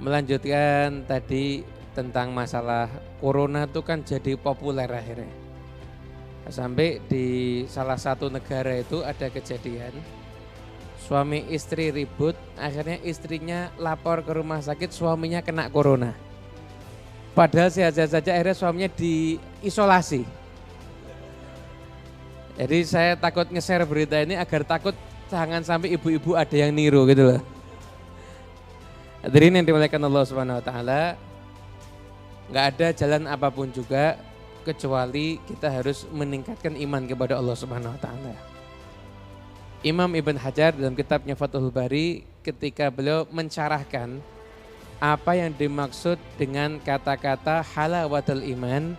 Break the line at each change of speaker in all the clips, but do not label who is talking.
melanjutkan tadi tentang masalah corona itu kan jadi populer akhirnya. Sampai di salah satu negara itu ada kejadian suami istri ribut, akhirnya istrinya lapor ke rumah sakit suaminya kena corona. Padahal sehat-sehat saja akhirnya suaminya diisolasi. Jadi saya takut nge-share berita ini agar takut jangan sampai ibu-ibu ada yang niru gitu loh. Hadirin yang dimuliakan Allah Subhanahu wa taala, enggak ada jalan apapun juga kecuali kita harus meningkatkan iman kepada Allah Subhanahu wa taala. Imam Ibn Hajar dalam kitabnya Fathul Bari ketika beliau mensyarahkan apa yang dimaksud dengan kata-kata halawatul iman,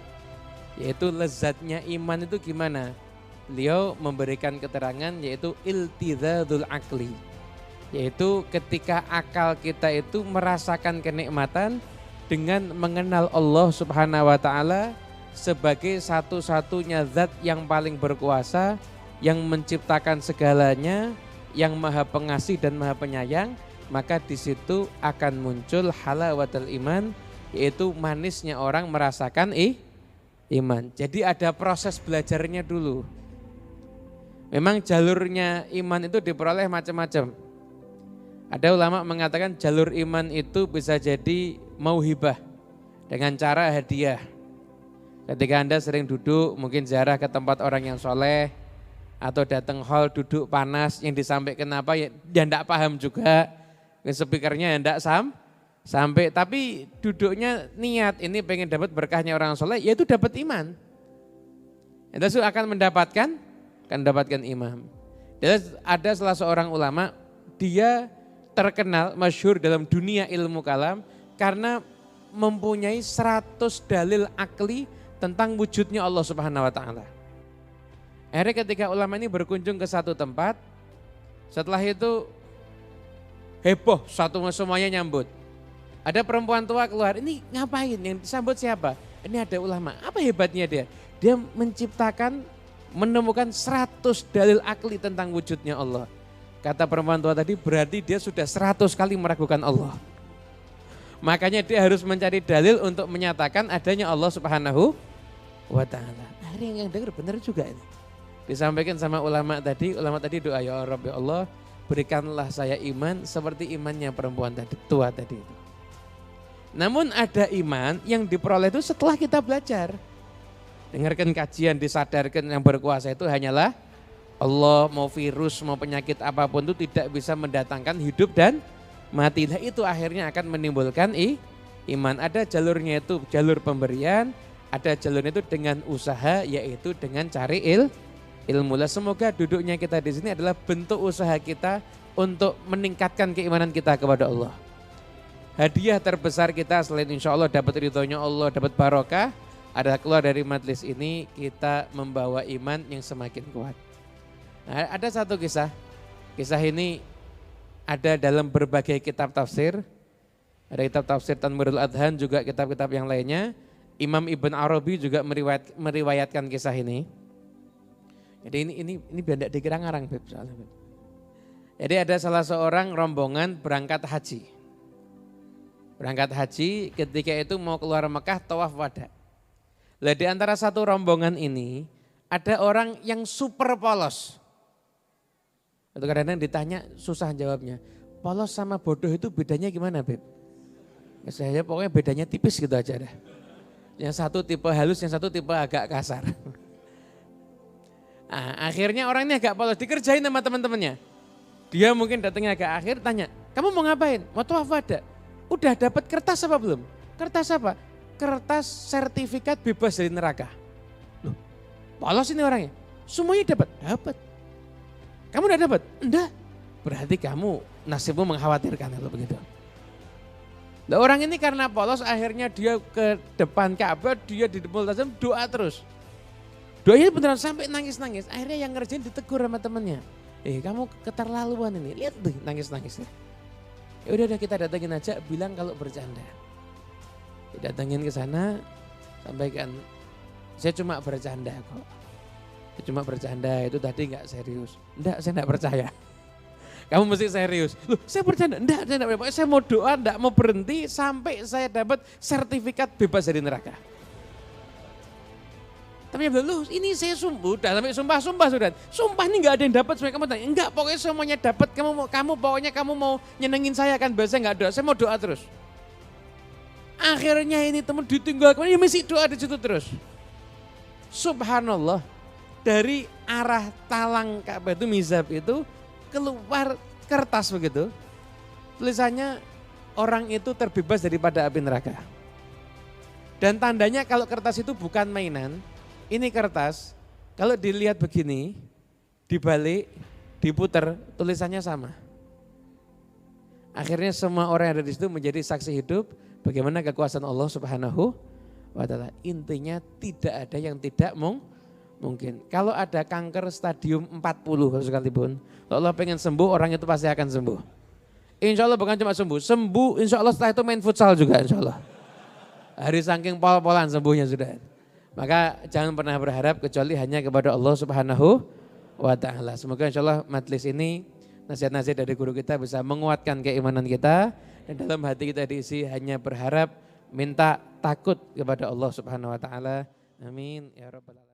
yaitu lezatnya iman itu gimana? Beliau memberikan keterangan yaitu iltizadul akli, yaitu ketika akal kita itu merasakan kenikmatan dengan mengenal Allah Subhanahu wa taala sebagai satu-satunya zat yang paling berkuasa, yang menciptakan segalanya, yang maha pengasih dan maha penyayang, maka di situ akan muncul halawatul iman, yaitu manisnya orang merasakan iman. Jadi ada proses belajarnya dulu. Memang jalurnya iman itu diperoleh macam-macam. Ada ulama mengatakan jalur iman itu bisa jadi mauhibah dengan cara hadiah. Ketika Anda sering duduk mungkin ziarah ke tempat orang yang soleh, atau datang hall duduk panas yang disampaikan apa ya enggak paham juga, speakernya enggak sampai, tapi duduknya niat ini pengen dapat berkahnya orang soleh, yaitu dapat iman. Itu akan mendapatkan imam. Dan ada salah seorang ulama, dia terkenal masyhur dalam dunia ilmu kalam karena mempunyai 100 dalil akli tentang wujudnya Allah Subhanahu wa taala. Akhirnya ketika ulama ini berkunjung ke satu tempat, setelah itu heboh, semuanya nyambut. Ada perempuan tua keluar, ini ngapain? Yang disambut siapa? Ini ada ulama. Apa hebatnya dia? Dia menemukan 100 dalil akli tentang wujudnya Allah. Kata perempuan tua tadi, berarti dia sudah 100 kali meragukan Allah. Makanya dia harus mencari dalil untuk menyatakan adanya Allah Subhanahu wa taala. Akhirnya yang dengar benar juga ini. Disampaikan sama ulama tadi doa, ya Rabbi Allah, berikanlah saya iman seperti imannya perempuan tua tadi itu. Namun ada iman yang diperoleh itu setelah kita belajar. Dengarkan kajian, disadarkan yang berkuasa itu hanyalah Allah, mau virus, mau penyakit apapun itu tidak bisa mendatangkan hidup dan mati. Nah itu akhirnya akan menimbulkan iman. Ada jalurnya itu jalur pemberian, ada jalurnya itu dengan usaha, yaitu dengan cari ilmu. Semoga duduknya kita di sini adalah bentuk usaha kita untuk meningkatkan keimanan kita kepada Allah. Hadiah terbesar kita selain insya Allah dapat ridhonya Allah, dapat barokah, adalah keluar dari majelis ini kita membawa iman yang semakin kuat. Nah, ada satu kisah ini ada dalam berbagai kitab tafsir, ada kitab tafsir Tanwirul Adhan, juga kitab-kitab yang lainnya. Imam Ibn Arabi juga meriwayatkan kisah ini. Jadi ini biar tidak dikira ngarang, Beb, soalnya, Beb. Jadi ada salah seorang rombongan berangkat haji. Berangkat haji ketika itu mau keluar Mekah tawaf wada. Lah di antara satu rombongan ini ada orang yang super polos. Itu kadang-kadang ditanya susah jawabnya. Polos sama bodoh itu bedanya gimana, Beb? Ya, saya pokoknya bedanya tipis gitu aja dah. Yang satu tipe halus, yang satu tipe agak kasar. Nah, akhirnya orang ini agak polos, dikerjain sama teman-temannya. Dia mungkin datangnya agak akhir, tanya, kamu mau ngapain? Mau tawaf wada? Udah dapat kertas apa belum? Kertas apa? Kertas sertifikat bebas dari neraka. Loh, polos ini orangnya. Semuanya dapat? Dapat. Kamu udah dapat? Enggak. Berarti kamu nasibmu mengkhawatirkan kalau begitu. Nah, orang ini karena polos akhirnya dia ke depan Ka'bah, dia di Multazam doa terus. Doanya beneran sampai nangis-nangis. Akhirnya yang ngerjain ditegur sama temennya. Kamu keterlaluan ini. Lihat tuh nangis-nangisnya. Ya udah kita datangin aja, bilang kalau bercanda. Datangin ke sana, sampaikan, saya cuma bercanda kok. Saya cuma bercanda, itu tadi enggak serius. Enggak, saya enggak percaya. Kamu mesti serius. Loh, saya bercanda. Enggak, pokoknya saya mau doa, enggak mau berhenti sampai saya dapat sertifikat bebas dari neraka. Tapi dia bilang, loh ini saya sumpah, udah sampai sumpah sudah. Sumpah ini enggak ada yang dapat, semuanya kamu tanya. Enggak, pokoknya semuanya dapat. Kamu mau nyenengin saya kan, biasa enggak doa, saya mau doa terus. Akhirnya ini teman ditinggal, ya mesti doa di situ terus. Subhanallah, dari arah talang Ka'bah itu mizab itu keluar kertas begitu. Tulisannya orang itu terbebas daripada api neraka. Dan tandanya kalau kertas itu bukan mainan, ini kertas kalau dilihat begini, dibalik, diputer, tulisannya sama. Akhirnya semua orang yang ada di situ menjadi saksi hidup bagaimana kekuasaan Allah Subhanahu wa taala. Intinya tidak ada yang tidak mungkin. Kalau ada kanker stadium 40 sekalipun, kalau Allah pengen sembuh, orang itu pasti akan sembuh. Insya Allah bukan cuma sembuh insya Allah setelah itu main futsal juga insya Allah. Hari saking pol-polan sembuhnya sudah. Maka jangan pernah berharap kecuali hanya kepada Allah Subhanahu wa taala. Semoga insya Allah majelis ini, nasihat-nasihat dari guru kita bisa menguatkan keimanan kita. Dan dalam hati kita diisi hanya berharap, minta takut kepada Allah Subhanahu wa taala. Amin ya rabbal alamin.